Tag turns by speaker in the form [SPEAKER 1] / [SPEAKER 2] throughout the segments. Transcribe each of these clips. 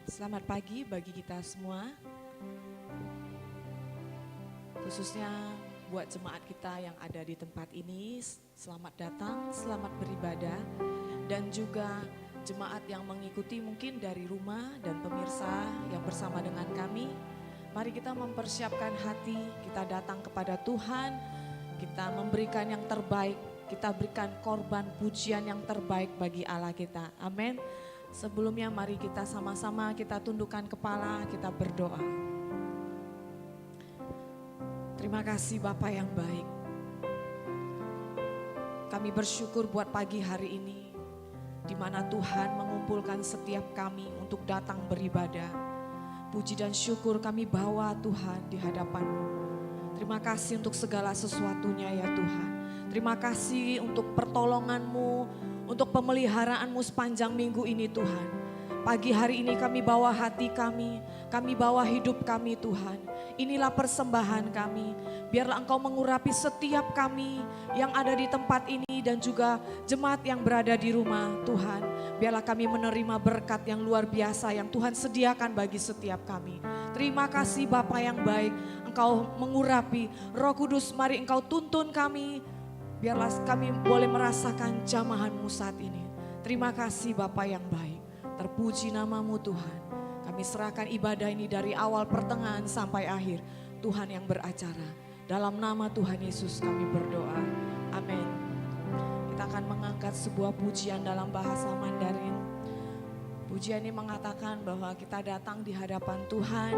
[SPEAKER 1] Selamat pagi bagi kita semua, khususnya buat jemaat kita yang ada di tempat ini. Selamat datang, selamat beribadah, dan juga jemaat yang mengikuti mungkin dari rumah dan pemirsa yang bersama dengan kami. Mari kita mempersiapkan hati, kita datang kepada Tuhan, kita memberikan yang terbaik, kita berikan korban pujian yang terbaik bagi Allah kita. Amin. Sebelumnya mari kita sama-sama kita tundukkan kepala, kita berdoa. Terima kasih Bapa yang baik. Kami bersyukur buat pagi hari ini, di mana Tuhan mengumpulkan setiap kami untuk datang beribadah. Puji dan syukur kami bawa Tuhan di hadapan-Mu. Terima kasih untuk segala sesuatunya ya Tuhan. Terima kasih untuk pertolongan-Mu, untuk pemeliharaan-Mu sepanjang minggu ini Tuhan. Pagi hari ini kami bawa hati kami bawa hidup kami Tuhan. Inilah persembahan kami. Biarlah Engkau mengurapi setiap kami yang ada di tempat ini dan juga jemaat yang berada di rumah Tuhan. Biarlah kami menerima berkat yang luar biasa yang Tuhan sediakan bagi setiap kami. Terima kasih Bapa yang baik, Engkau mengurapi. Roh Kudus, mari Engkau tuntun kami. Biarlah kami boleh merasakan jamahan-Mu saat ini. Terima kasih Bapa yang baik. Terpuji nama-Mu Tuhan. Kami serahkan ibadah ini dari awal pertengahan sampai akhir. Tuhan yang beracara. Dalam nama Tuhan Yesus kami berdoa. Amin. Kita akan mengangkat sebuah pujian dalam bahasa Mandarin. Pujian ini mengatakan bahwa kita datang di hadapan Tuhan.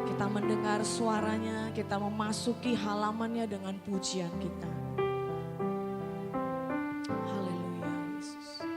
[SPEAKER 1] Kita mendengar suaranya, kita memasuki halamannya dengan pujian kita. Haleluya Yesus.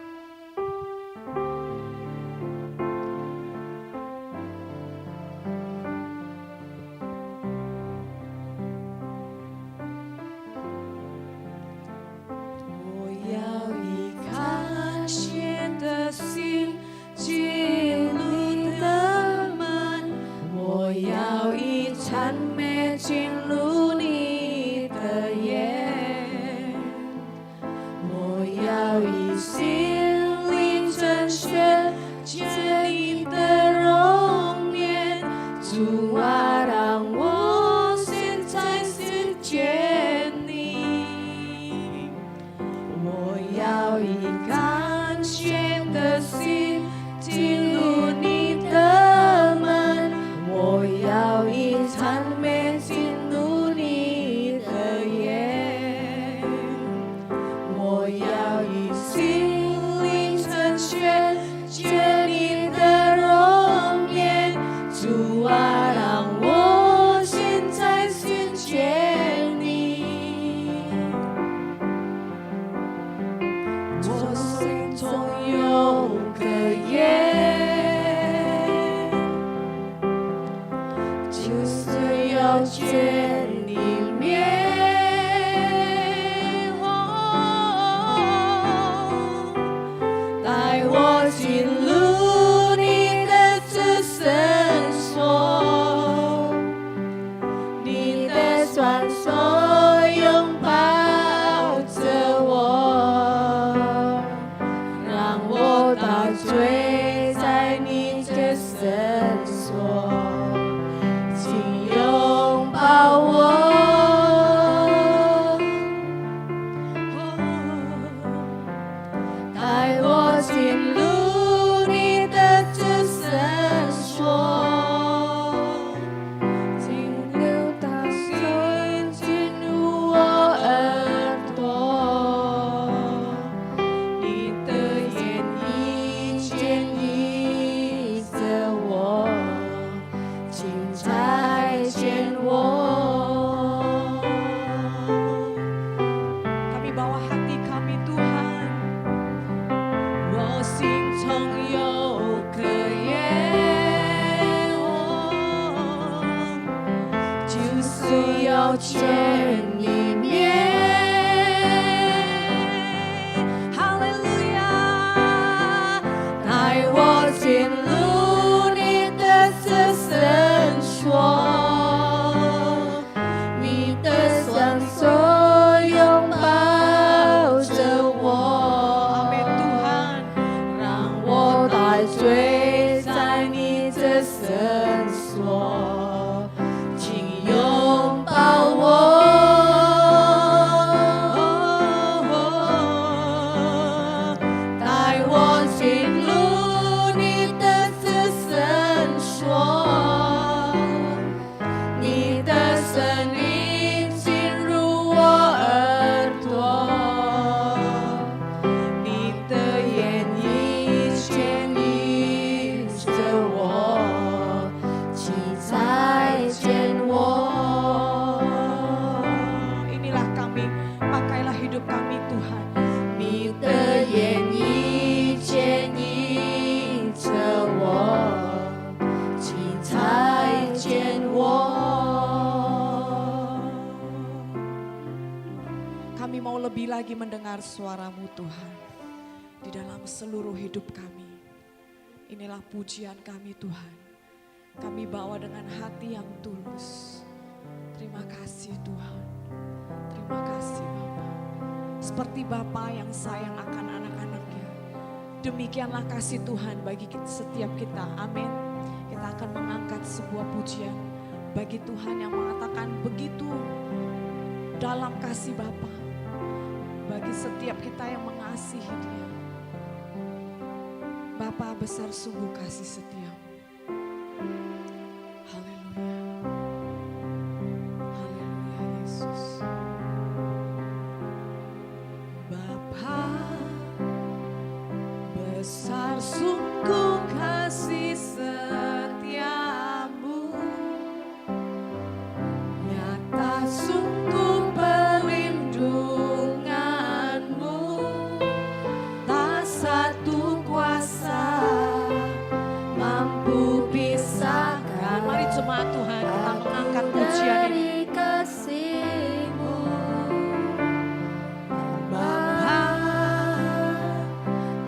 [SPEAKER 1] kami mau lebih lagi mendengar suara-Mu Tuhan di dalam seluruh hidup kami. Inilah pujian kami Tuhan. Kami bawa dengan hati yang tulus. Terima kasih Tuhan. Terima kasih Bapa. Seperti Bapa yang sayang akan anak-anaknya, demikianlah kasih Tuhan bagi setiap kita. Amin. Kita akan mengangkat sebuah pujian bagi Tuhan yang mengatakan begitu dalam kasih Bapa bagi setiap kita yang mengasihi Dia. Bapa, besar sungguh kasih setia-Mu. Haleluya. Haleluya Yesus. Bapa, besar sungguh kasih setia-Mu. Nyata sungguh perlindungan-Mu. Tak satu kuasa mampu pisahkan. Mari jemaat Tuhan, kita mengangkat pujian ini.
[SPEAKER 2] Kasih-Mu,
[SPEAKER 1] Bapa,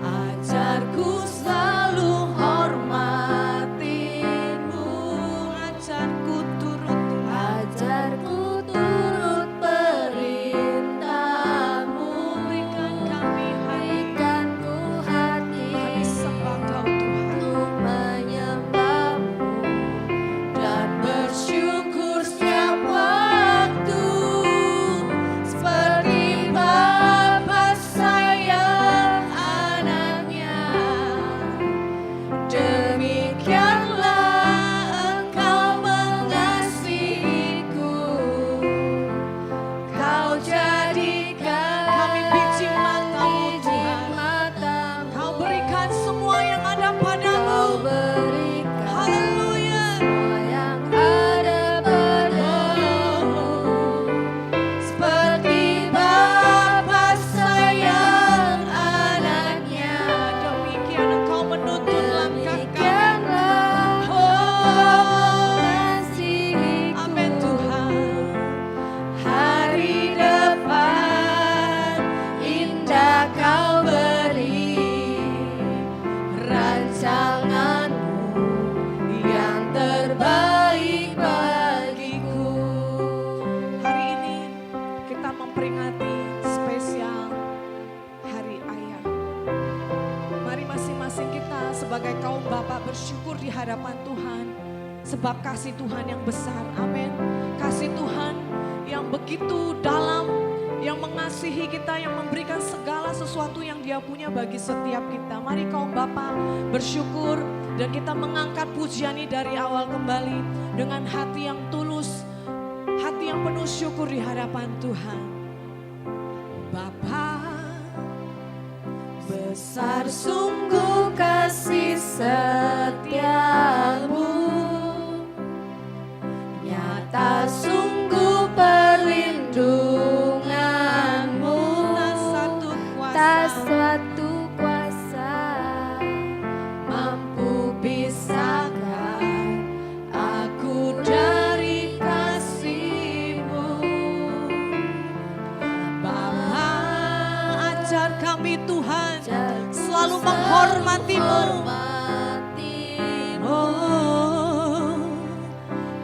[SPEAKER 1] ajarku selalu hormati-Mu. Ajarku turut Tuhan.
[SPEAKER 2] ajarku turut perintah-Mu.
[SPEAKER 1] Berikan kami
[SPEAKER 2] Berikanku hati
[SPEAKER 1] kami sembah Kau Tuhan.
[SPEAKER 2] untuk menyembah-Mu dan bersyukur setiap waktu. Seperti Bapa sayang anaknya, demikianlah Engkau mengasihiku. Kau jadikan
[SPEAKER 1] Kami biji mata-Mu
[SPEAKER 2] biji
[SPEAKER 1] Tuhan.
[SPEAKER 2] mata-Mu.
[SPEAKER 1] Kau berikan semua yang ada
[SPEAKER 2] Kau
[SPEAKER 1] padamu.
[SPEAKER 2] berikan
[SPEAKER 1] Haleluya.
[SPEAKER 2] semua yang ada padamu. Seperti Bapa sayang anaknya,
[SPEAKER 1] Demikian Engkau menuntun langkah kami.
[SPEAKER 2] demikianlah Engkau mengasihiku.
[SPEAKER 1] Amin Tuhan.
[SPEAKER 2] Hari depan indah Kau beri, rancangan-Mu yang terbaik bagiku.
[SPEAKER 1] Hari ini kita memperingati spesial Hari Ayah. Mari masing-masing kita sebagai kaum bapak bersyukur di hadapan Tuhan. Sebab kasih Tuhan yang besar, amin. Kasih Tuhan yang begitu dalam, yang mengasihi kita, yang memberikan segala sesuatu yang Dia punya bagi setiap kita. Mari kaum bapak bersyukur dan kita mengangkat pujian ini dari awal kembali dengan hati yang tulus, hati yang penuh syukur di hadapan Tuhan. Bapa,
[SPEAKER 2] Besar sungguh kasih setia-Mu, nyata sungguh perlindungan-Mu.
[SPEAKER 1] tak satu
[SPEAKER 2] Tak
[SPEAKER 1] kuasa
[SPEAKER 2] satu kuasa mampu pisahkan aku dari kasih-Mu.
[SPEAKER 1] Bapa, ajar kami Tuhan
[SPEAKER 2] Ajarku
[SPEAKER 1] selalu menghormati-Mu.
[SPEAKER 2] menghormati-Mu.
[SPEAKER 1] Oh,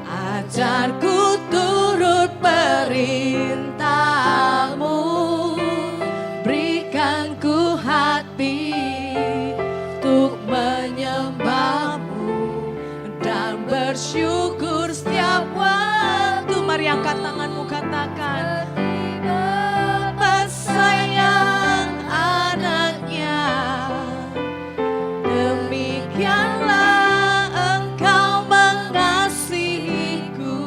[SPEAKER 2] Ajarku turut perintah-Mu. Berikanku hati untuk menyembah-Mu dan bersyukur setiap waktu.
[SPEAKER 1] mari angkat tanganmu, katakan.
[SPEAKER 2] Seperti Bapa sayang anaknya, demikianlah Engkau mengasihiku.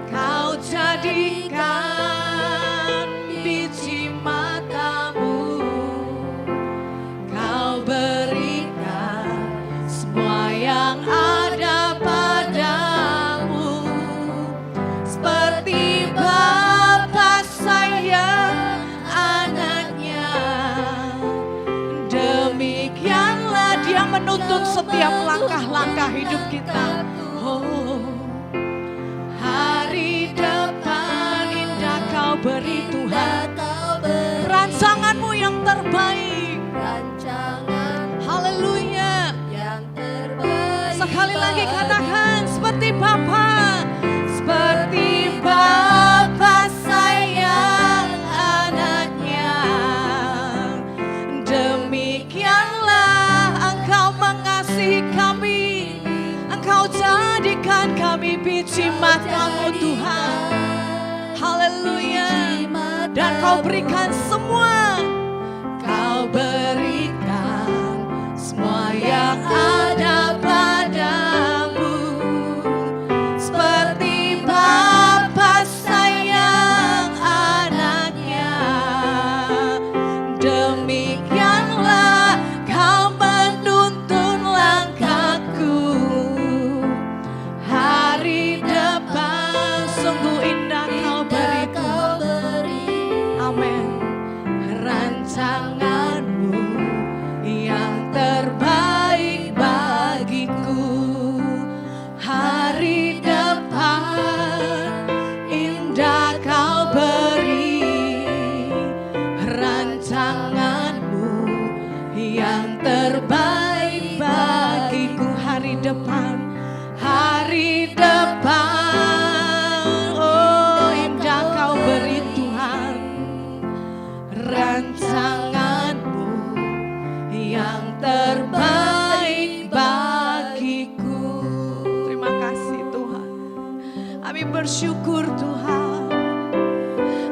[SPEAKER 2] Kau jadikan biji mata-Mu, Kau berikan semua yang ada padamu. Seperti Bapa sayang anaknya, demikianlah Dia menuntun setiap langkah-langkah hidup kita. Oh, hari depan indah Kau berikan. lagi katakan seperti Bapa. Seperti Bapa sayang anaknya, demikianlah Engkau mengasihi kami. Engkau jadikan kami biji mata-Mu Tuhan. Haleluya. Dan Kau berikan semua, Kau berikan semua yang ada padamu. Seperti Bapa sayang anaknya, demikianlah Kau menuntun langkahku. Hari depan sungguh indah Kau beri Tuhan. Amin. Rancangan-Mu yang terbaik bagiku. Hari depan indah Kau beri. Rancangan-Mu yang terbaik bagiku. Hari depan, hari depan, oh indah Kau beri Tuhan. Rancangan-Mu yang terbaik bagiku. Terima kasih Tuhan. Kami bersyukur Tuhan.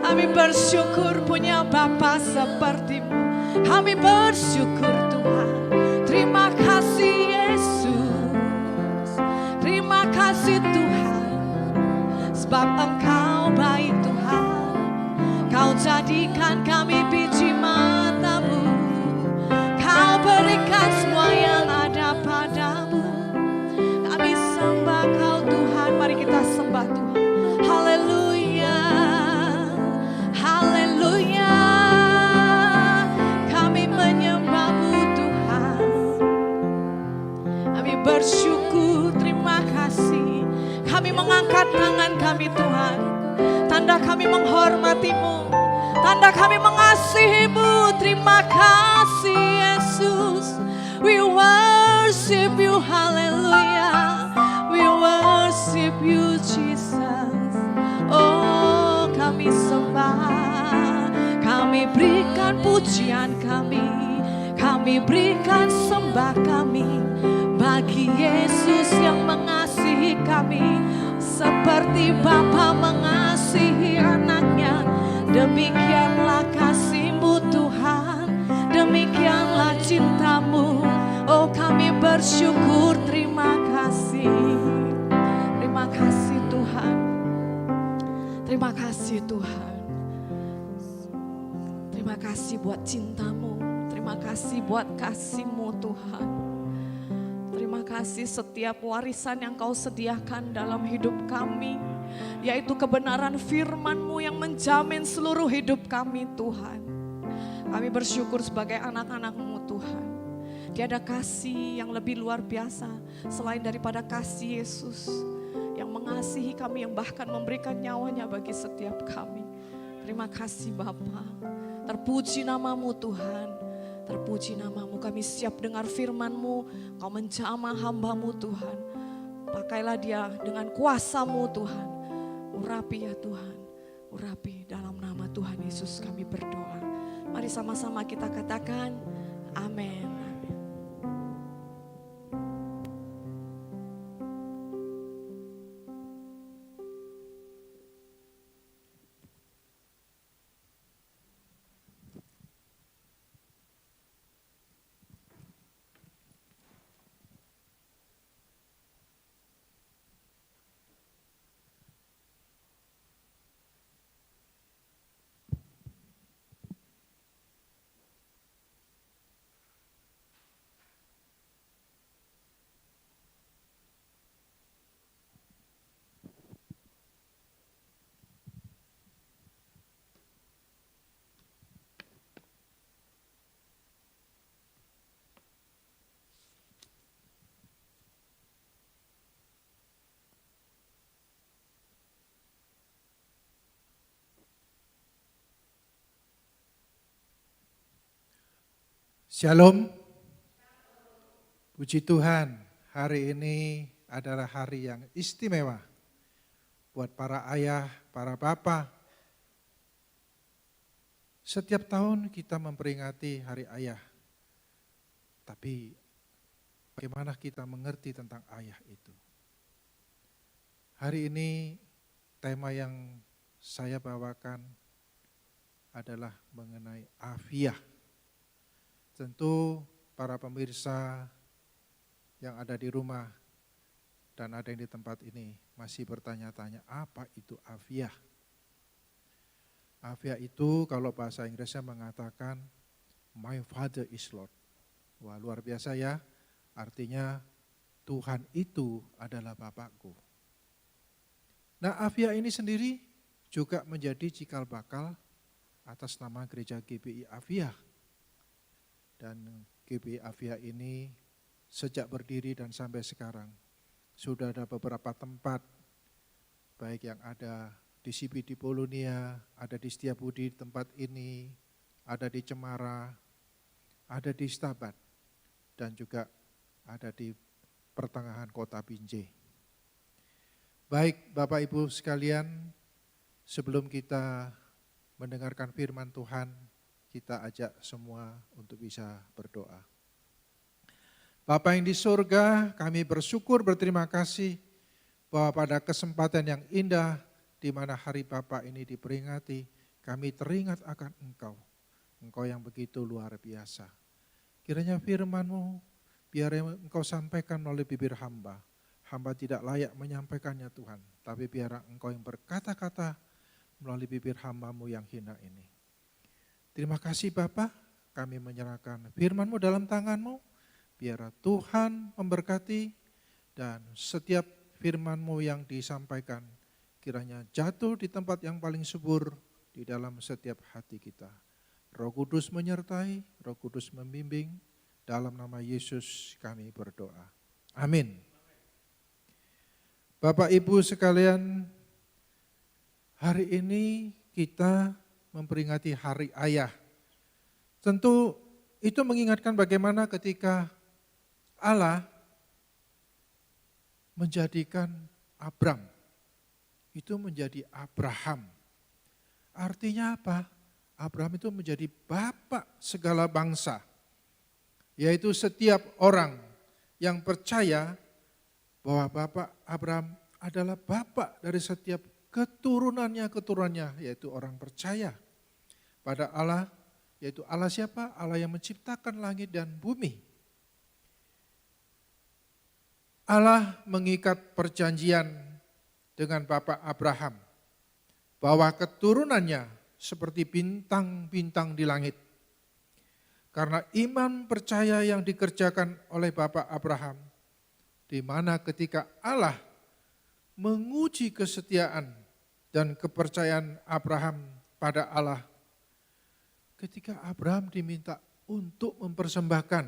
[SPEAKER 2] Kami bersyukur punya Bapa seperti-Mu. Kami bersyukur Tuhan. Terima kasih Yesus. Terima kasih Tuhan. Sebab Engkau baik Tuhan. Kau jadikan kami biji mata-Mu. Kau berikan semua yang ada padamu. Kami sembah Kau Tuhan. Mari kita sembah Tuhan. Haleluya. Haleluya. Kami menyembah-Mu Tuhan. Kami bersyukur. Terima kasih. Kami mengangkat tangan kami Tuhan. Tanda kami menghormati-Mu. Tanda kami mengasihi-Mu. Terima kasih Yesus. We worship You, haleluya. We worship You Jesus. Oh kami sembah. Kami berikan pujian kami. Kami berikan sembah kami bagi Yesus yang mengasihi kami. Seperti Bapa mengasihi anaknya, demikianlah kasih-Mu Tuhan, demikianlah cinta-Mu. Oh kami bersyukur, terima kasih. Terima kasih Tuhan. Terima kasih Tuhan. Terima kasih buat cinta-Mu. Terima kasih buat kasih-Mu Tuhan. Terima kasih setiap warisan yang Kau sediakan dalam hidup kami, yaitu kebenaran firman-Mu yang menjamin seluruh hidup kami Tuhan. Kami bersyukur sebagai anak-anak-Mu Tuhan. Tiada kasih yang lebih luar biasa selain daripada kasih Yesus yang mengasihi kami, yang bahkan memberikan nyawanya bagi setiap kami. Terima kasih Bapa. Terpuji nama-Mu Tuhan. Terpuji nama-Mu, kami siap dengar firman-Mu. Kau menjamah hamba-Mu Tuhan. Pakailah dia dengan kuasa-Mu Tuhan. Urapi ya Tuhan, urapi dalam nama Tuhan Yesus kami berdoa. Mari sama-sama kita katakan amin.
[SPEAKER 3] Shalom. Puji Tuhan, hari ini adalah hari yang istimewa buat para ayah, para bapak. Setiap tahun kita memperingati hari ayah. Tapi bagaimana kita mengerti tentang ayah itu? Hari ini tema yang saya bawakan adalah mengenai afiah. Tentu para pemirsa yang ada di rumah dan ada yang di tempat ini masih bertanya-tanya apa itu afiah. Afiah itu kalau bahasa Inggrisnya mengatakan my father is Lord. Wah, luar biasa ya, artinya Tuhan itu adalah Bapakku. Nah, afiah ini sendiri juga menjadi cikal bakal atas nama gereja GBI Afiah. Dan GBI Afiah ini sejak berdiri dan sampai sekarang sudah ada beberapa tempat, baik yang ada di CBD Polonia, ada di Setiabudi tempat ini, ada di Cemara, ada di Stabat, dan juga ada di pertengahan kota Binjai. Baik Bapak Ibu sekalian, sebelum kita mendengarkan firman Tuhan, kita ajak semua untuk bisa berdoa. Bapa yang di surga, kami bersyukur berterima kasih bahwa pada kesempatan yang indah di mana hari Bapa ini diperingati, kami teringat akan Engkau. Engkau yang begitu luar biasa. Kiranya firman-Mu biar Engkau sampaikan melalui bibir hamba. Hamba tidak layak menyampaikannya Tuhan, tapi biar Engkau yang berkata-kata melalui bibir hamba-Mu yang hina ini. Terima kasih Bapa, kami menyerahkan firman-Mu dalam tangan-Mu, biar Tuhan memberkati dan setiap firman-Mu yang disampaikan kiranya jatuh di tempat yang paling subur di dalam setiap hati kita. Roh Kudus menyertai, Roh Kudus membimbing, dalam nama Yesus kami berdoa. Amin. Bapak Ibu sekalian, hari ini kita memperingati Hari Ayah. Tentu itu mengingatkan bagaimana ketika Allah menjadikan Abram, itu menjadi Abraham. Artinya apa? Abraham itu menjadi bapak segala bangsa. Yaitu setiap orang yang percaya bahwa Bapak Abraham adalah bapak dari setiap keturunannya, yaitu orang percaya pada Allah, yaitu Allah siapa? Allah yang menciptakan langit dan bumi. Allah mengikat perjanjian dengan Bapak Abraham bahwa keturunannya seperti bintang-bintang di langit. Karena iman percaya yang dikerjakan oleh Bapak Abraham, di mana ketika Allah menguji kesetiaan dan kepercayaan Abraham pada Allah, ketika Abraham diminta untuk mempersembahkan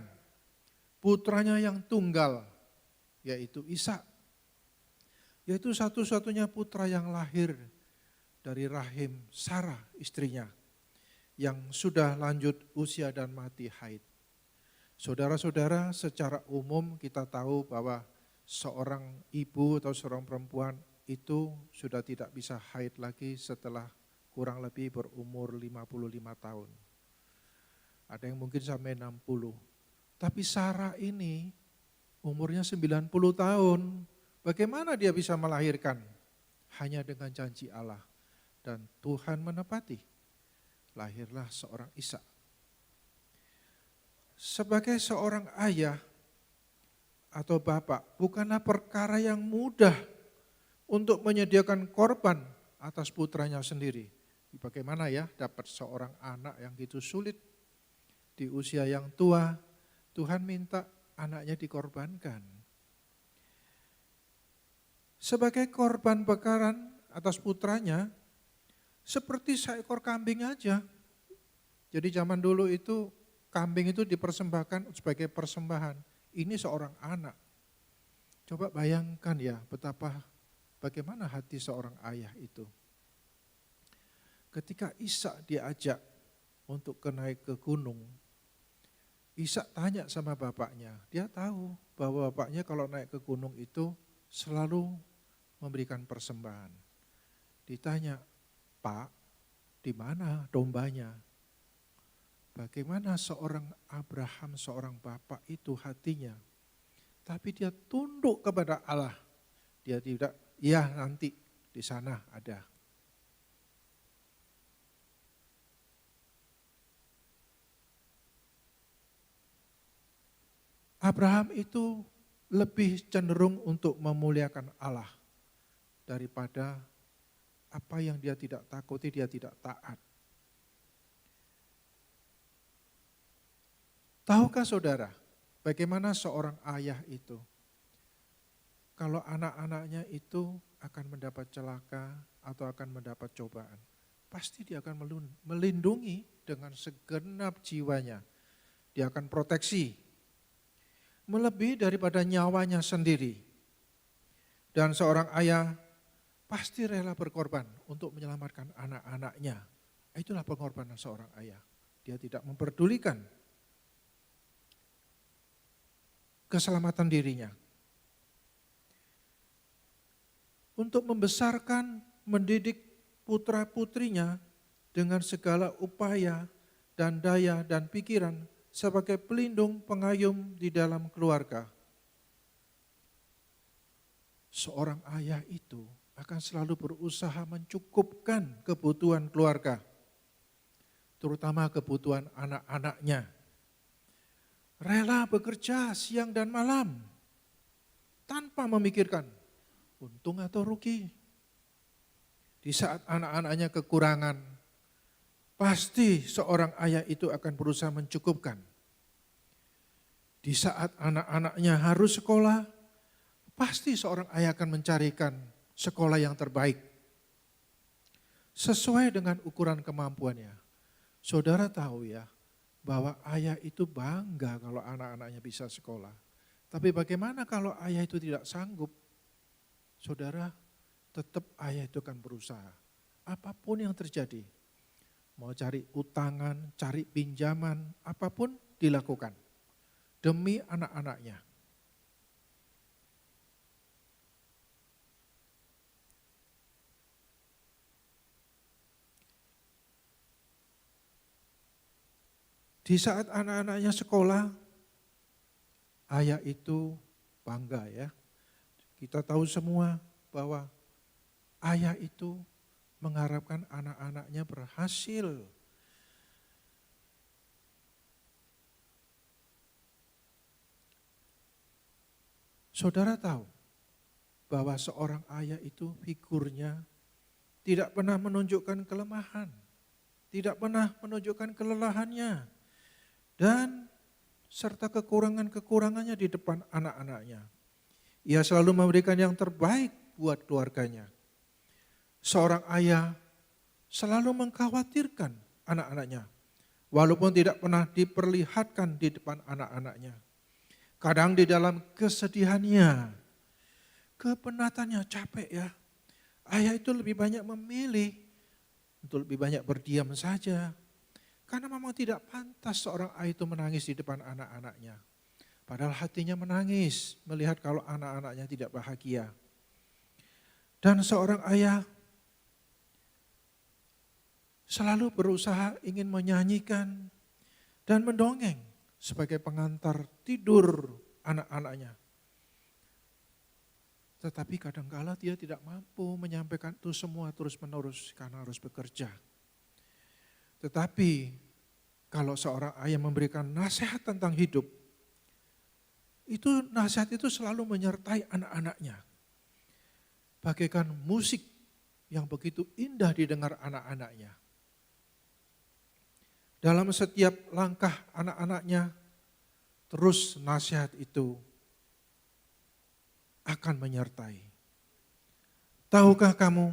[SPEAKER 3] putranya yang tunggal, yaitu Ishak, yaitu satu-satunya putra yang lahir dari rahim Sarah istrinya, yang sudah lanjut usia dan mati haid. Saudara-saudara, secara umum kita tahu bahwa seorang ibu atau seorang perempuan itu sudah tidak bisa haid lagi setelah kurang lebih berumur 55 tahun. Ada yang mungkin sampai 60. Tapi Sarah ini umurnya 90 tahun. Bagaimana dia bisa melahirkan? Hanya dengan janji Allah. Dan Tuhan menepati. Lahirlah seorang Ishak. Sebagai seorang ayah atau bapak, bukanlah perkara yang mudah untuk menyediakan korban atas putranya sendiri. Bagaimana ya dapat seorang anak yang gitu sulit di usia yang tua, Tuhan minta anaknya dikorbankan. Sebagai korban bakaran atas putranya, seperti seekor kambing aja. Jadi zaman dulu itu kambing itu dipersembahkan sebagai persembahan. Ini seorang anak. Coba bayangkan ya bagaimana hati seorang ayah itu. Ketika Ishak diajak untuk naik ke gunung, Ishak tanya sama bapaknya. Dia tahu bahwa bapaknya kalau naik ke gunung itu selalu memberikan persembahan. Ditanya, Pak, di mana dombanya? Bagaimana seorang Abraham, seorang bapak itu hatinya? Tapi dia tunduk kepada Allah. Dia tidak, ya nanti di sana ada. Abraham itu lebih cenderung untuk memuliakan Allah daripada apa yang dia tidak takuti, dia tidak taat. Tahukah saudara, bagaimana seorang ayah itu, kalau anak-anaknya itu akan mendapat celaka atau akan mendapat cobaan, pasti dia akan melindungi dengan segenap jiwanya. Dia akan proteksi, melebihi daripada nyawanya sendiri. Dan seorang ayah pasti rela berkorban untuk menyelamatkan anak-anaknya. Itulah pengorbanan seorang ayah. Dia tidak memperdulikan keselamatan dirinya. Untuk membesarkan, mendidik putra-putrinya dengan segala upaya dan daya dan pikiran sebagai pelindung pengayom di dalam keluarga. Seorang ayah itu akan selalu berusaha mencukupkan kebutuhan keluarga, terutama kebutuhan anak-anaknya. Rela bekerja siang dan malam tanpa memikirkan untung atau rugi. Di saat anak-anaknya kekurangan, pasti seorang ayah itu akan berusaha mencukupkan. Di saat anak-anaknya harus sekolah, pasti seorang ayah akan mencarikan sekolah yang terbaik. Sesuai dengan ukuran kemampuannya. Saudara tahu ya, bahwa ayah itu bangga kalau anak-anaknya bisa sekolah. Tapi bagaimana kalau ayah itu tidak sanggup? Saudara, tetap ayah itu akan berusaha. Apapun yang terjadi. Mau cari utangan, cari pinjaman, apapun dilakukan. Demi anak-anaknya. Di saat anak-anaknya sekolah, ayah itu bangga ya. Kita tahu semua bahwa ayah itu mengharapkan anak-anaknya berhasil. Saudara tahu bahwa seorang ayah itu figurnya tidak pernah menunjukkan kelemahan, tidak pernah menunjukkan kelelahannya. Dan serta kekurangan-kekurangannya di depan anak-anaknya. Ia selalu memberikan yang terbaik buat keluarganya. Seorang ayah selalu mengkhawatirkan anak-anaknya, walaupun tidak pernah diperlihatkan di depan anak-anaknya. Kadang di dalam kesedihannya, kepenatannya capek ya. Ayah itu lebih banyak memilih untuk lebih banyak berdiam saja. Karena memang tidak pantas seorang ayah itu menangis di depan anak-anaknya. Padahal hatinya menangis melihat kalau anak-anaknya tidak bahagia. Dan seorang ayah selalu berusaha ingin menyanyikan dan mendongeng sebagai pengantar tidur anak-anaknya. Tetapi kadangkala dia tidak mampu menyampaikan itu semua terus-menerus karena harus bekerja. Tetapi kalau seorang ayah memberikan nasihat tentang hidup, itu nasihat itu selalu menyertai anak-anaknya. Bagaikan musik yang begitu indah didengar anak-anaknya. Dalam setiap langkah anak-anaknya, terus nasihat itu akan menyertai. Tahukah kamu,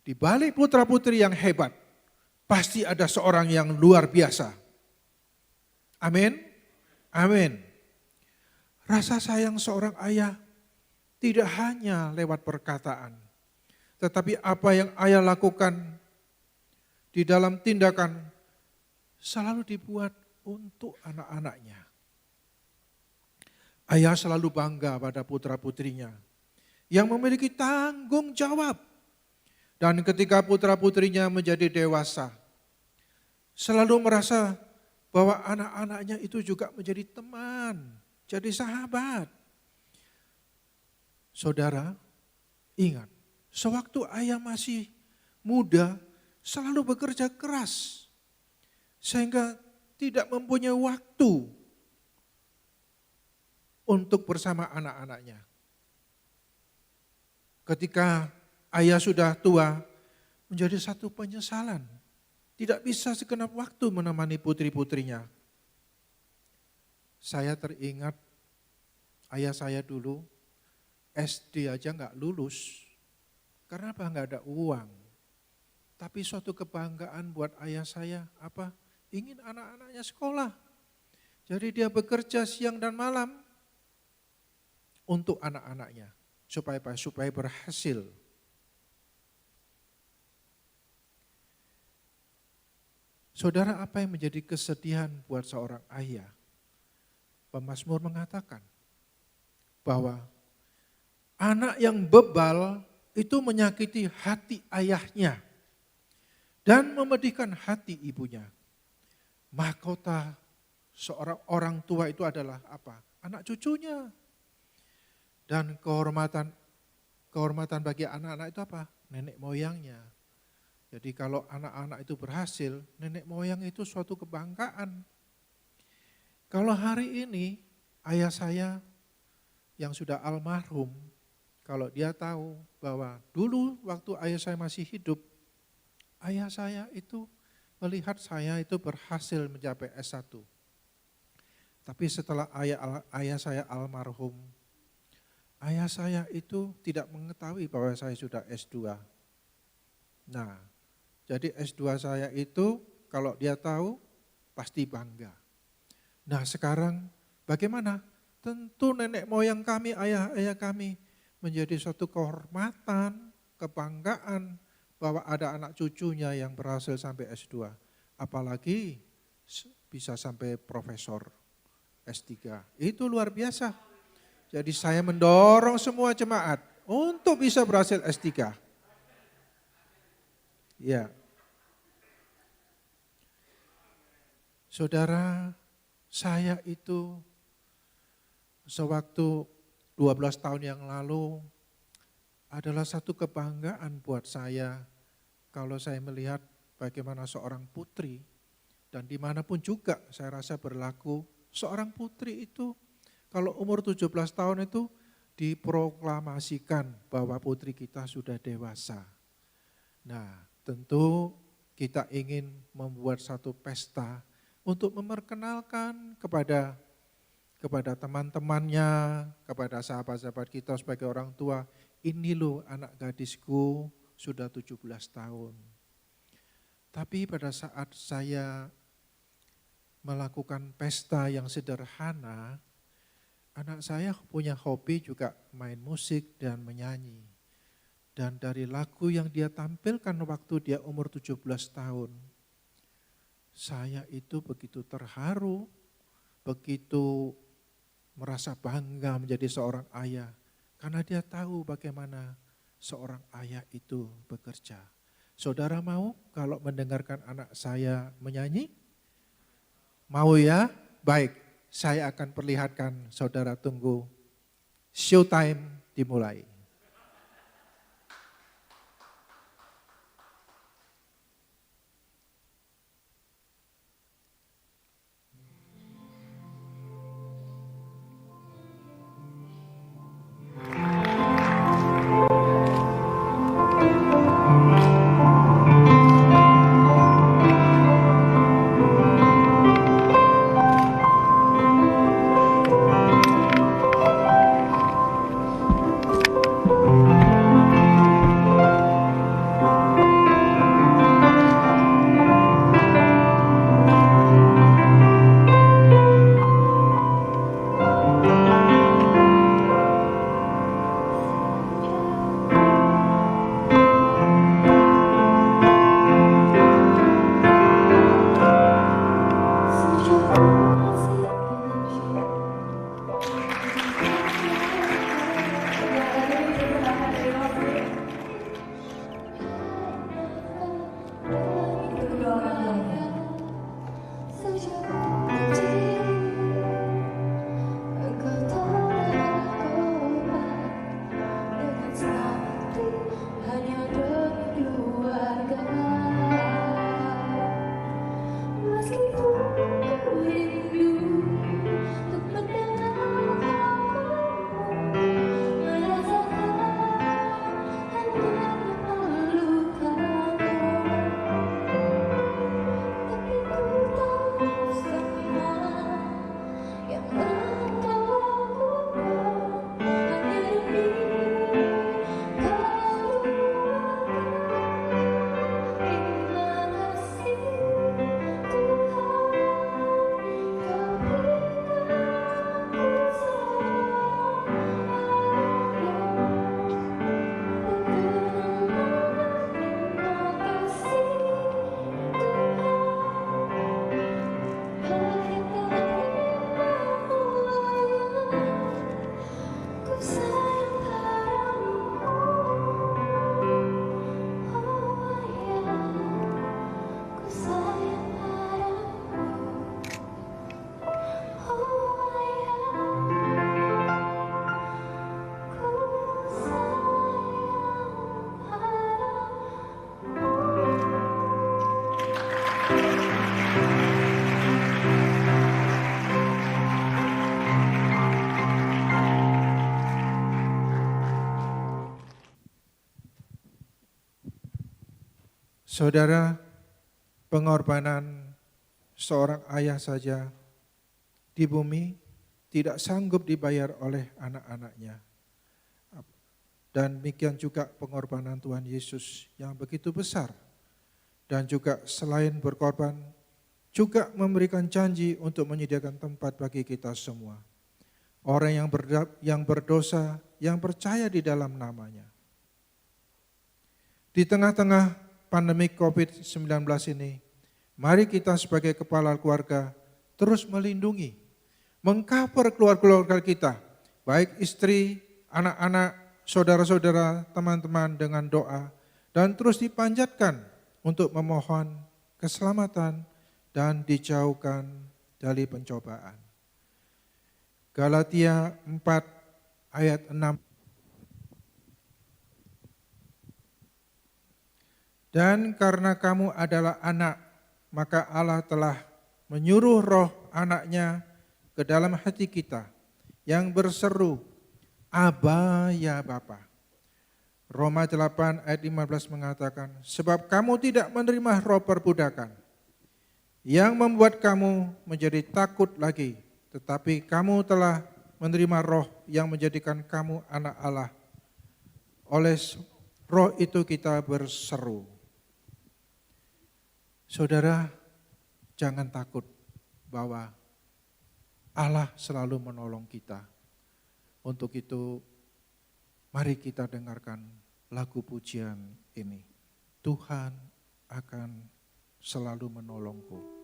[SPEAKER 3] di balik putra-putri yang hebat, pasti ada seorang yang luar biasa. Amin. Amin. Rasa sayang seorang ayah tidak hanya lewat perkataan, tetapi apa yang ayah lakukan di dalam tindakan selalu dibuat untuk anak-anaknya. Ayah selalu bangga pada putra-putrinya yang memiliki tanggung jawab. Dan ketika putra-putrinya menjadi dewasa, selalu merasa bahwa anak-anaknya itu juga menjadi teman, jadi sahabat. Saudara, ingat, sewaktu ayah masih muda, selalu bekerja keras, sehingga tidak mempunyai waktu untuk bersama anak-anaknya. Ketika ayah sudah tua, menjadi satu penyesalan. Tidak bisa segenap waktu menemani putri-putrinya. Saya teringat ayah saya dulu SD aja nggak lulus. Karena apa? Nggak ada uang. Tapi suatu kebanggaan buat ayah saya, apa? Ingin anak-anaknya sekolah. Jadi dia bekerja siang dan malam untuk anak-anaknya. Supaya berhasil. Saudara, apa yang menjadi kesedihan buat seorang ayah? Pemazmur mengatakan bahwa anak yang bebal itu menyakiti hati ayahnya dan memedihkan hati ibunya. Mahkota seorang orang tua itu adalah apa? Anak cucunya. Dan kehormatan bagi anak-anak itu apa? Nenek moyangnya. Jadi kalau anak-anak itu berhasil, nenek moyang itu suatu kebanggaan. Kalau hari ini ayah saya yang sudah almarhum, kalau dia tahu bahwa dulu waktu ayah saya masih hidup, ayah saya itu melihat saya itu berhasil mencapai S1. Tapi setelah ayah saya almarhum, ayah saya itu tidak mengetahui bahwa saya sudah S2. Nah, jadi S2 saya itu kalau dia tahu pasti bangga. Nah sekarang bagaimana? Tentu nenek moyang kami, ayah-ayah kami menjadi suatu kehormatan, kebanggaan bahwa ada anak cucunya yang berhasil sampai S2. Apalagi bisa sampai profesor S3. Itu luar biasa. Jadi saya mendorong semua jemaat untuk bisa berhasil S3. Ya. Saudara, saya itu sewaktu 12 tahun yang lalu adalah satu kebanggaan buat saya kalau saya melihat bagaimana seorang putri dan dimanapun juga saya rasa berlaku seorang putri itu kalau umur 17 tahun itu diproklamasikan bahwa putri kita sudah dewasa. Nah, tentu kita ingin membuat satu pesta untuk memperkenalkan kepada teman-temannya, kepada sahabat-sahabat kita sebagai orang tua, ini loh anak gadisku sudah 17 tahun. Tapi pada saat saya melakukan pesta yang sederhana, anak saya punya hobi juga main musik dan menyanyi. Dan dari lagu yang dia tampilkan waktu dia umur 17 tahun, saya itu begitu terharu, begitu merasa bangga menjadi seorang ayah. Karena dia tahu bagaimana seorang ayah itu bekerja. Saudara mau kalau mendengarkan anak saya menyanyi? Mau ya? Baik, saya akan perlihatkan, saudara tunggu. Showtime dimulai. Saudara, pengorbanan seorang ayah saja di bumi tidak sanggup dibayar oleh anak-anaknya. Dan demikian juga pengorbanan Tuhan Yesus yang begitu besar. Dan juga selain berkorban, juga memberikan janji untuk menyediakan tempat bagi kita semua. Orang yang berdosa, yang percaya di dalam namanya. Di tengah-tengah pandemi COVID-19 ini, mari kita sebagai kepala keluarga terus melindungi, mengcover keluarga kita, baik istri, anak-anak, saudara-saudara, teman-teman dengan doa, dan terus dipanjatkan untuk memohon keselamatan dan dijauhkan dari pencobaan. Galatia 4 ayat 6. Dan karena kamu adalah anak, maka Allah telah menyuruh roh anaknya ke dalam hati kita yang berseru, Aba ya Bapa. Roma 8 ayat 15 mengatakan, sebab kamu tidak menerima roh perbudakan yang membuat kamu menjadi takut lagi, tetapi kamu telah menerima roh yang menjadikan kamu anak Allah. Oleh roh itu kita berseru. Saudara, jangan takut bahwa Allah selalu menolong kita. Untuk itu, mari kita dengarkan lagu pujian ini. Tuhan akan selalu menolongku.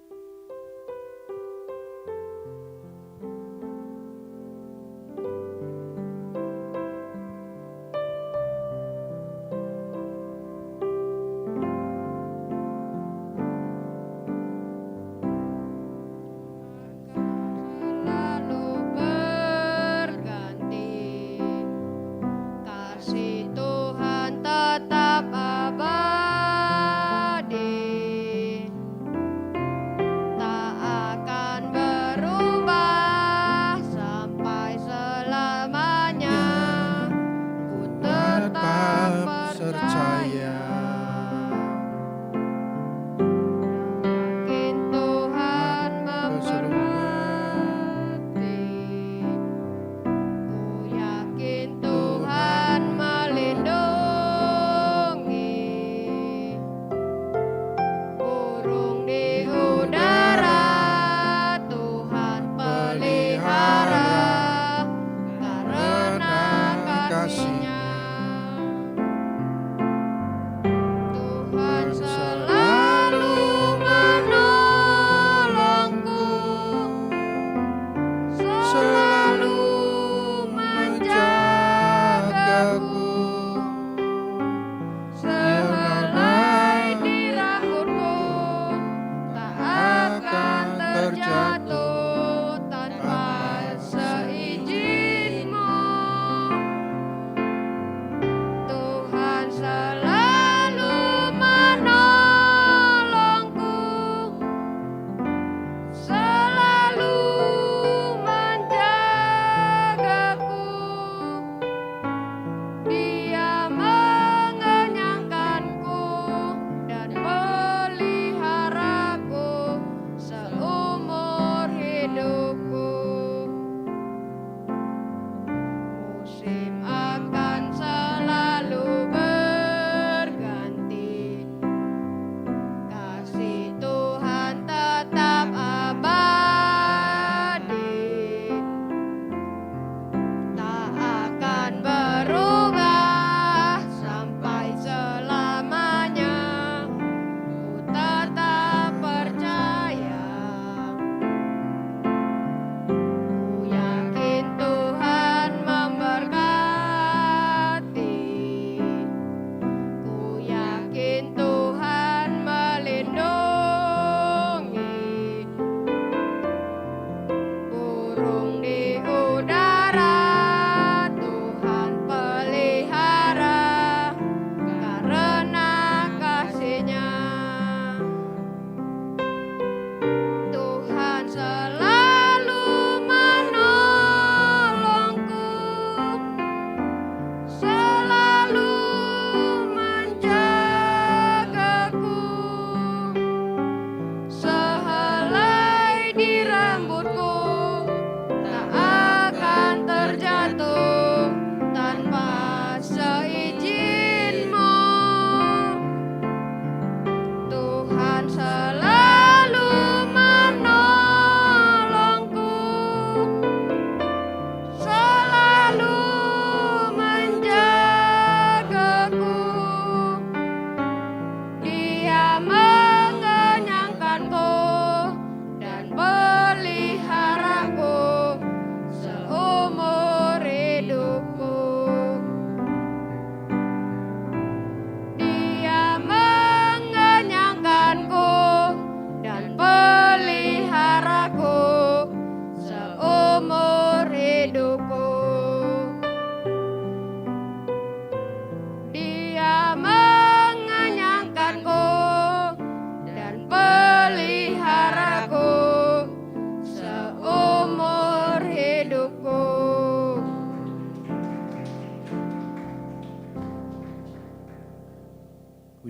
[SPEAKER 4] Tuhan tetap abadi.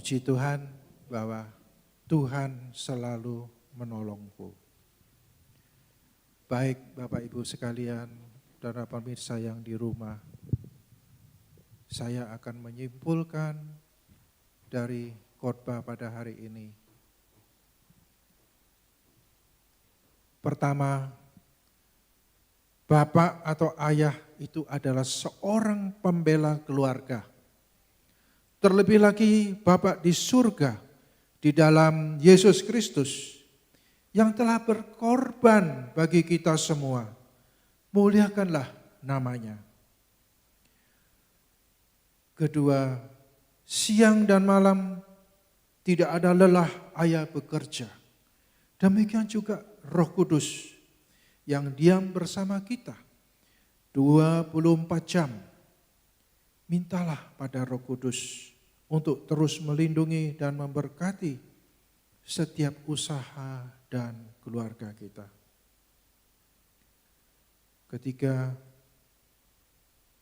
[SPEAKER 3] Puji Tuhan bahwa Tuhan selalu menolongku. Baik Bapak Ibu sekalian, saudara pemirsa yang di rumah, saya akan menyimpulkan dari khotbah pada hari ini. Pertama, bapak atau ayah itu adalah seorang pembela keluarga. Terlebih lagi bapak di surga, di dalam Yesus Kristus, yang telah berkorban bagi kita semua. Muliakanlah namanya. Kedua, siang dan malam tidak ada lelah ayah bekerja. Demikian juga Roh Kudus yang diam bersama kita 24 jam. Mintalah pada Roh Kudus untuk terus melindungi dan memberkati setiap usaha dan keluarga kita. Ketiga,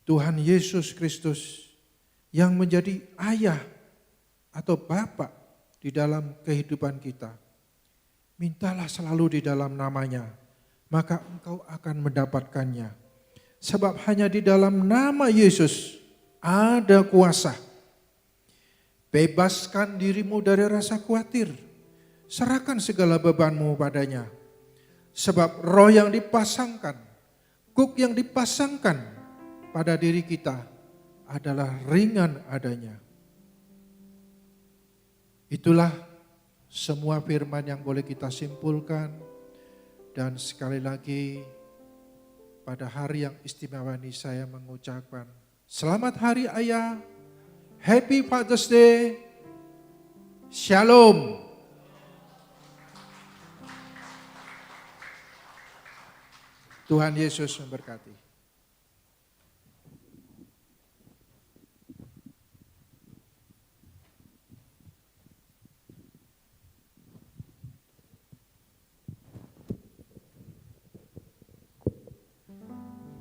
[SPEAKER 3] Tuhan Yesus Kristus yang menjadi ayah atau bapak di dalam kehidupan kita. Mintalah selalu di dalam namanya, maka engkau akan mendapatkannya. Sebab hanya di dalam nama Yesus ada kuasa. Bebaskan dirimu dari rasa khawatir. Serahkan segala bebanmu padanya. Sebab roh yang dipasangkan, kuk yang dipasangkan pada diri kita adalah ringan adanya. Itulah semua firman yang boleh kita simpulkan. Dan sekali lagi pada hari yang istimewa ini saya mengucapkan selamat hari ayah, Happy Father's Day, Shalom. Tuhan Yesus memberkati.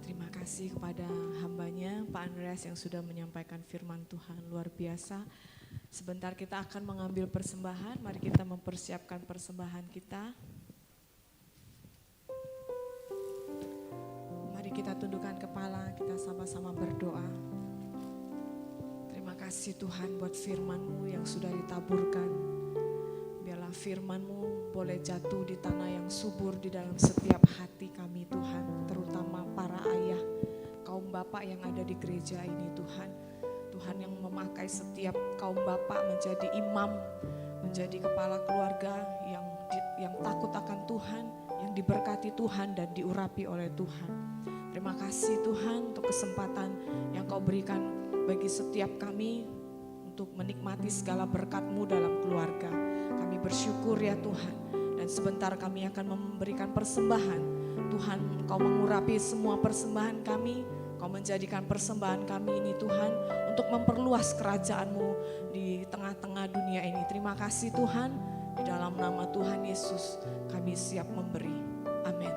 [SPEAKER 1] Terima kasih kepada hambanya Pak Andreas yang sudah menyampaikan firman Tuhan luar biasa. Sebentar kita akan mengambil persembahan, mari kita mempersiapkan persembahan kita. Mari kita tundukkan kepala, kita sama-sama berdoa. Terima kasih Tuhan buat firman-Mu yang sudah ditaburkan. Biarlah firman-Mu boleh jatuh di tanah yang subur di dalam setiap hati kami Tuhan, terutama para ayah, kaum bapak yang ada di gereja ini Tuhan. Tuhan yang memakai setiap kaum bapak menjadi imam, menjadi kepala keluarga yang takut akan Tuhan, yang diberkati Tuhan dan diurapi oleh Tuhan. Terima kasih Tuhan untuk kesempatan yang Kau berikan bagi setiap kami untuk menikmati segala berkat-Mu dalam keluarga. Kami bersyukur ya Tuhan, dan sebentar kami akan memberikan persembahan. Tuhan, Kau mengurapi semua persembahan kami, Kau menjadikan persembahan kami ini Tuhan untuk memperluas kerajaan-Mu di tengah-tengah dunia ini. Terima kasih Tuhan, di dalam nama Tuhan Yesus kami siap memberi. Amin.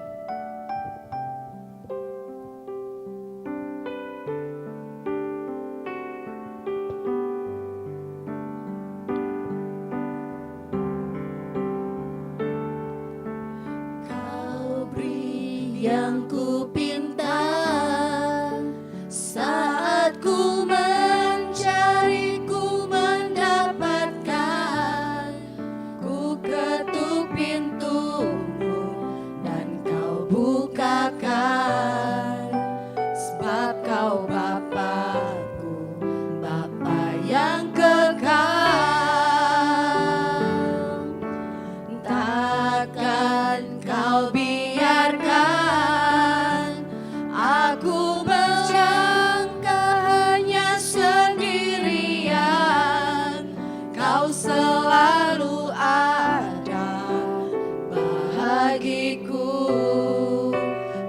[SPEAKER 4] Yang ku pinta saat ku mencari, ku mendapatkan. Ku ketuk pintumu dan Kau bukakan. Sebab Kau Bapakku, Bapa yang kekal. Takkan Kau biarkan aku melangkah hanya sendirian. Kau selalu ada bagiku.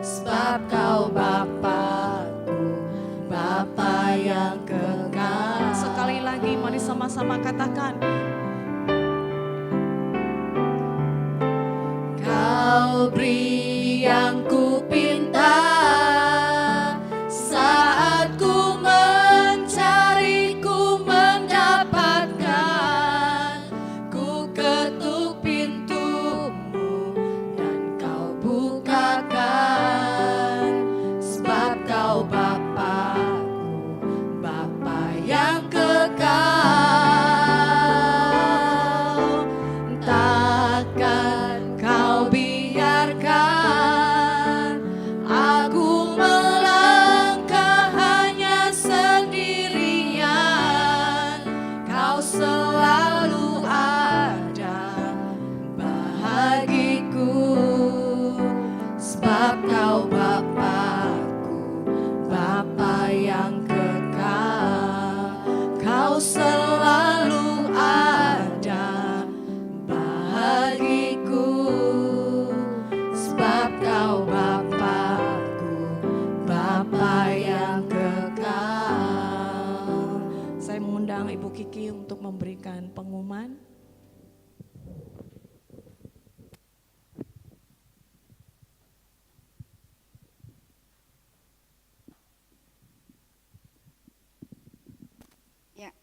[SPEAKER 4] Sebab Kau Bapakku, Bapa yang kekal.
[SPEAKER 1] Sekali lagi mari sama-sama katakan.
[SPEAKER 4] Kau beri yang ku pinta saat ku mencari, ku mendapatkan.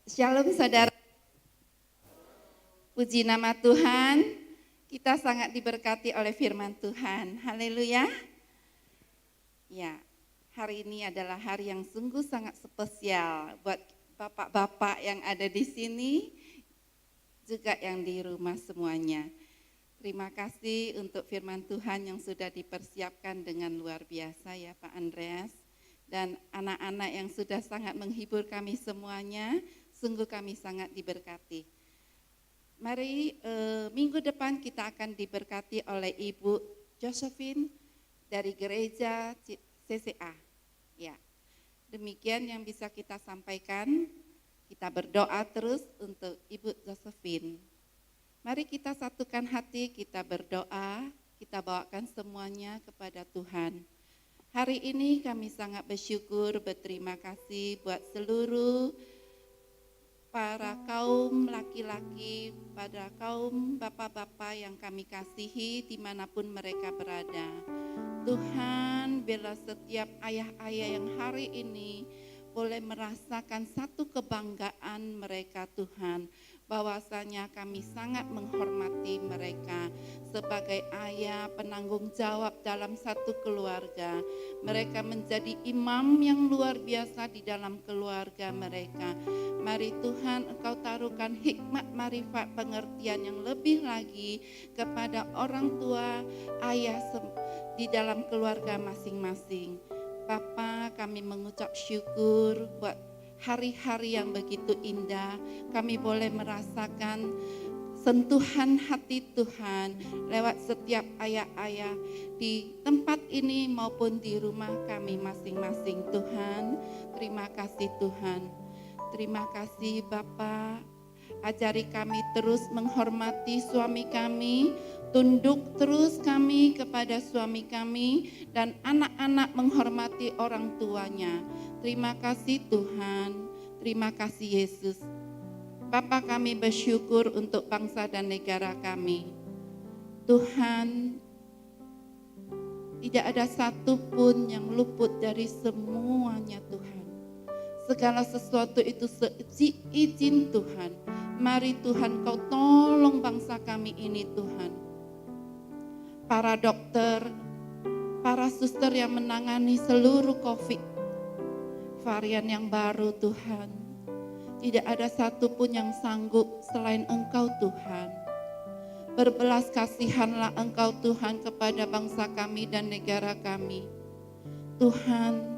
[SPEAKER 5] Shalom saudara, puji nama Tuhan, kita sangat diberkati oleh firman Tuhan, haleluya. Ya, hari ini adalah hari yang sungguh sangat spesial buat bapak-bapak yang ada di sini, juga yang di rumah semuanya. Terima kasih untuk firman Tuhan yang sudah dipersiapkan dengan luar biasa ya Pak Andreas. Dan anak-anak yang sudah sangat menghibur kami semuanya, sungguh kami sangat diberkati. Mari minggu depan kita akan diberkati oleh Ibu Josephine dari gereja CCA. Ya, demikian yang bisa kita sampaikan. Kita berdoa terus untuk Ibu Josephine. Mari kita satukan hati, kita berdoa, kita bawakan semuanya kepada Tuhan. Hari ini kami sangat bersyukur, berterima kasih buat seluruh para kaum laki-laki, pada kaum bapak-bapak yang kami kasihi dimanapun mereka berada. Tuhan, bila setiap ayah-ayah yang hari ini boleh merasakan satu kebanggaan mereka Tuhan, bahwasanya kami sangat menghormati mereka sebagai ayah penanggung jawab dalam satu keluarga. Mereka menjadi imam yang luar biasa di dalam keluarga mereka. Mari Tuhan Engkau taruhkan hikmat, marifat, pengertian yang lebih lagi kepada orang tua, ayah di dalam keluarga masing-masing. Bapa, kami mengucap syukur buat hari-hari yang begitu indah, kami boleh merasakan sentuhan hati Tuhan lewat setiap ayah-ayah di tempat ini maupun di rumah kami masing-masing. Tuhan, terima kasih Tuhan. Terima kasih Bapa, ajari kami terus menghormati suami kami, tunduk terus kami kepada suami kami, dan anak-anak menghormati orang tuanya. Terima kasih Tuhan, terima kasih Yesus. Bapa, kami bersyukur untuk bangsa dan negara kami. Tuhan, tidak ada satupun yang luput dari semuanya Tuhan. Segala sesuatu itu seizin Tuhan. Mari Tuhan Kau tolong bangsa kami ini Tuhan. Para dokter, para suster yang menangani seluruh COVID, varian yang baru Tuhan. Tidak ada satupun yang sanggup selain Engkau Tuhan. Berbelas kasihanlah Engkau Tuhan kepada bangsa kami dan negara kami. Tuhan,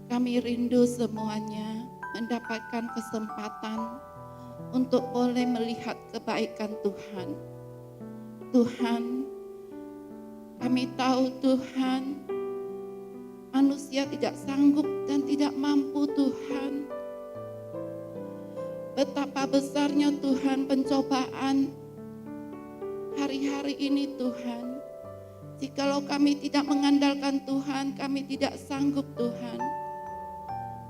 [SPEAKER 5] kami rindu semuanya mendapatkan kesempatan untuk boleh melihat kebaikan Tuhan. Tuhan, kami tahu Tuhan, manusia tidak sanggup dan tidak mampu Tuhan. Betapa besarnya Tuhan pencobaan hari-hari ini Tuhan. Jikalau kami tidak mengandalkan Tuhan, kami tidak sanggup Tuhan.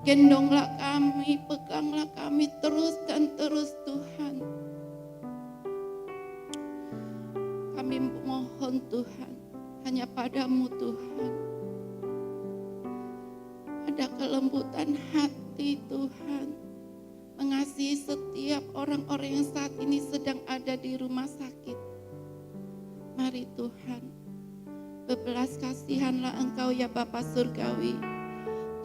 [SPEAKER 5] Gendonglah kami, peganglah kami terus dan terus Tuhan. Kami mohon Tuhan, hanya padamu Tuhan. Ada kelembutan hati Tuhan, mengasihi setiap orang-orang yang saat ini sedang ada di rumah sakit. Mari Tuhan, berbelas kasihanlah Engkau ya Bapa Surgawi.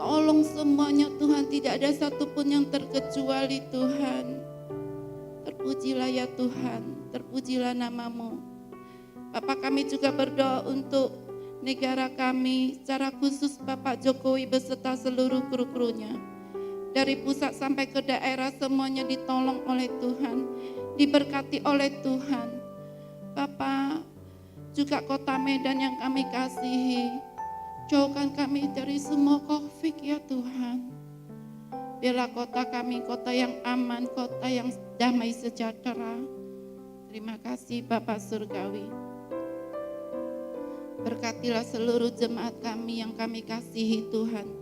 [SPEAKER 5] Tolong semuanya Tuhan, tidak ada satupun yang terkecuali Tuhan. Terpujilah ya Tuhan, terpujilah namamu. Bapak, kami juga berdoa untuk negara kami, secara khusus Bapak Jokowi beserta seluruh kru-krunya. Dari pusat sampai ke daerah semuanya ditolong oleh Tuhan, diberkati oleh Tuhan. Bapak, juga kota Medan yang kami kasihi, jauhkan kami dari semua COVID ya Tuhan. Biarlah kota kami kota yang aman, kota yang damai sejahtera. Terima kasih Bapak Surgawi. Berkatilah seluruh jemaat kami yang kami kasihi Tuhan.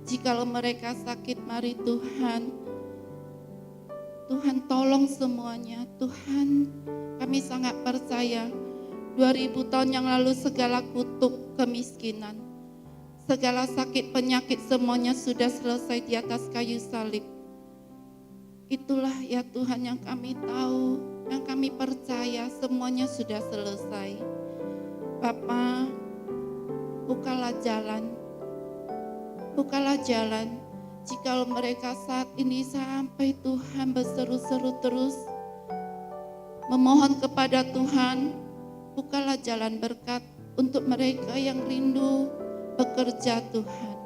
[SPEAKER 5] Jikalau mereka sakit, mari Tuhan, Tuhan tolong semuanya. Tuhan, kami sangat percaya 2000 tahun yang lalu segala kutuk kemiskinan, segala sakit penyakit semuanya sudah selesai di atas kayu salib. Itulah ya Tuhan yang kami tahu, yang kami percaya semuanya sudah selesai. Bapa, bukalah jalan. Bukalah jalan. Jika mereka saat ini sampai Tuhan berseru-seru terus, memohon kepada Tuhan, bukalah jalan berkat untuk mereka yang rindu bekerja Tuhan.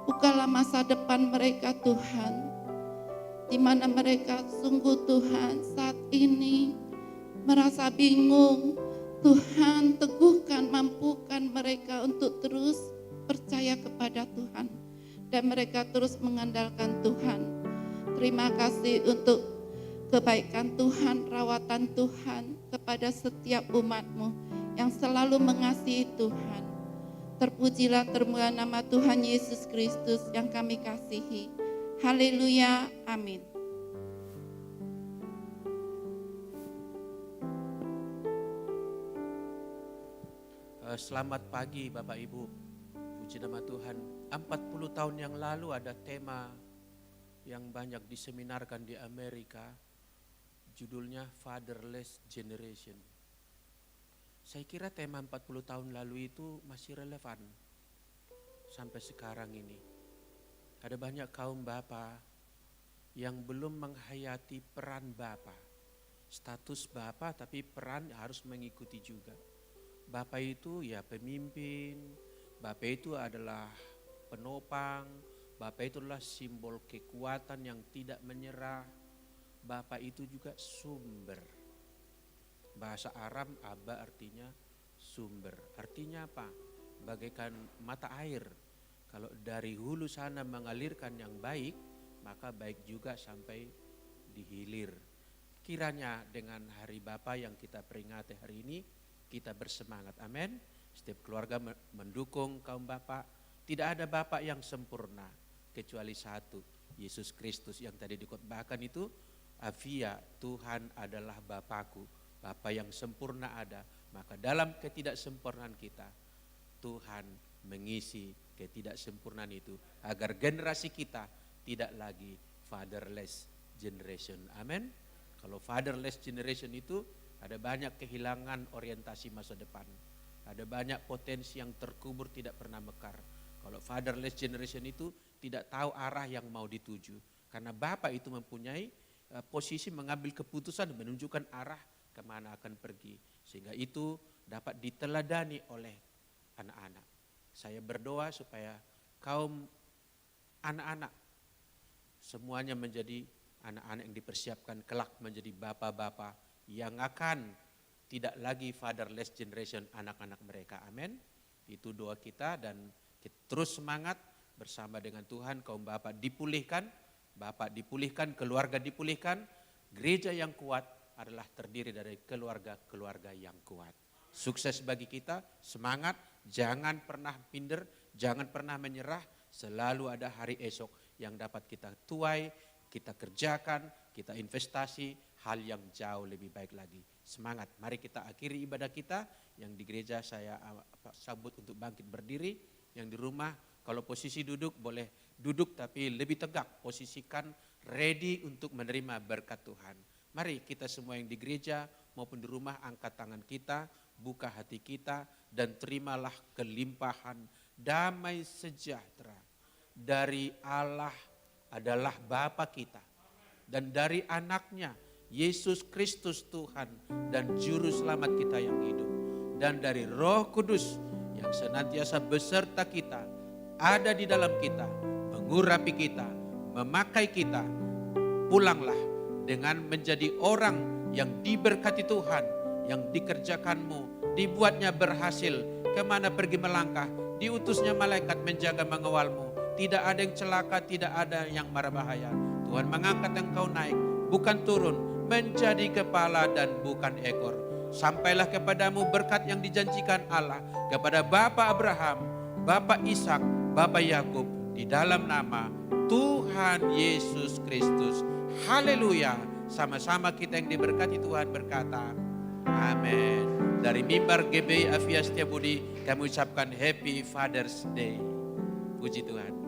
[SPEAKER 5] Bukalah masa depan mereka Tuhan, di mana mereka sungguh Tuhan saat ini merasa bingung. Tuhan teguhkan, mampukan mereka untuk terus percaya kepada Tuhan dan mereka terus mengandalkan Tuhan. Terima kasih untuk kebaikan Tuhan, rawatan Tuhan kepada setiap umat-Mu yang selalu mengasihi Tuhan. Terpujilah termulia nama Tuhan Yesus Kristus yang kami kasihi. Haleluya, amin.
[SPEAKER 6] Selamat pagi Bapak Ibu, puji nama Tuhan. 40 tahun yang lalu ada tema yang banyak diseminarkan di Amerika, judulnya Fatherless Generation. Saya kira tema 40 tahun lalu itu masih relevan sampai sekarang ini. Ada banyak kaum bapa yang belum menghayati peran bapa. Status bapa tapi peran harus mengikuti juga. Bapa itu ya pemimpin, Bapa itu adalah penopang, Bapa itu adalah simbol kekuatan yang tidak menyerah. Bapa itu juga sumber. Bahasa Arab Aba artinya sumber. Artinya apa? Bagaikan mata air. Kalau dari hulu sana mengalirkan yang baik, maka baik juga sampai di hilir. Kiranya dengan Hari Bapa yang kita peringati hari ini, kita bersemangat, amin. Setiap keluarga mendukung kaum bapak. Tidak ada bapak yang sempurna kecuali satu, Yesus Kristus yang tadi dikhotbahkan itu. Afia, Tuhan adalah Bapakku, Bapa yang sempurna ada. Maka dalam ketidaksempurnaan kita, Tuhan mengisi ketidaksempurnaan itu agar generasi kita tidak lagi fatherless generation, amin. Kalau fatherless generation itu ada banyak kehilangan orientasi masa depan. Ada banyak potensi yang terkubur tidak pernah mekar. Kalau fatherless generation itu tidak tahu arah yang mau dituju. Karena Bapak itu mempunyai posisi mengambil keputusan, menunjukkan arah kemana akan pergi. Sehingga itu dapat diteladani oleh anak-anak. Saya berdoa supaya kaum anak-anak semuanya menjadi anak-anak yang dipersiapkan kelak menjadi bapak-bapak yang akan tidak lagi fatherless generation anak-anak mereka. Amin. Itu doa kita dan kita terus semangat bersama dengan Tuhan. Kaum bapak dipulihkan, keluarga dipulihkan. Gereja yang kuat adalah terdiri dari keluarga-keluarga yang kuat. Sukses bagi kita, semangat, jangan pernah minder, jangan pernah menyerah. Selalu ada hari esok yang dapat kita tuai, kita kerjakan, kita investasi hal yang jauh lebih baik lagi. Semangat, mari kita akhiri ibadah kita. Yang di gereja saya sambut untuk bangkit berdiri. Yang di rumah kalau posisi duduk boleh duduk tapi lebih tegak. Posisikan ready untuk menerima berkat Tuhan. Mari kita semua yang di gereja maupun di rumah angkat tangan kita, buka hati kita dan terimalah kelimpahan damai sejahtera dari Allah adalah Bapa kita dan dari anaknya Yesus Kristus Tuhan dan Juru Selamat kita yang hidup. Dan dari Roh Kudus yang senantiasa beserta kita, ada di dalam kita, mengurapi kita, memakai kita. Pulanglah dengan menjadi orang yang diberkati Tuhan, yang dikerjakanmu, dibuatnya berhasil, kemana pergi melangkah, diutusnya malaikat menjaga mengawalmu. Tidak ada yang celaka, tidak ada yang mara bahaya. Tuhan mengangkat engkau naik, bukan turun, menjadi kepala dan bukan ekor. Sampailah kepadamu berkat yang dijanjikan Allah kepada Bapa Abraham, Bapa Ishak, Bapa Yakub di dalam nama Tuhan Yesus Kristus. Haleluya. Sama-sama kita yang diberkati Tuhan berkata amin. Dari mimbar GBI Afia Setiabudi kami ucapkan Happy Father's Day. Puji Tuhan.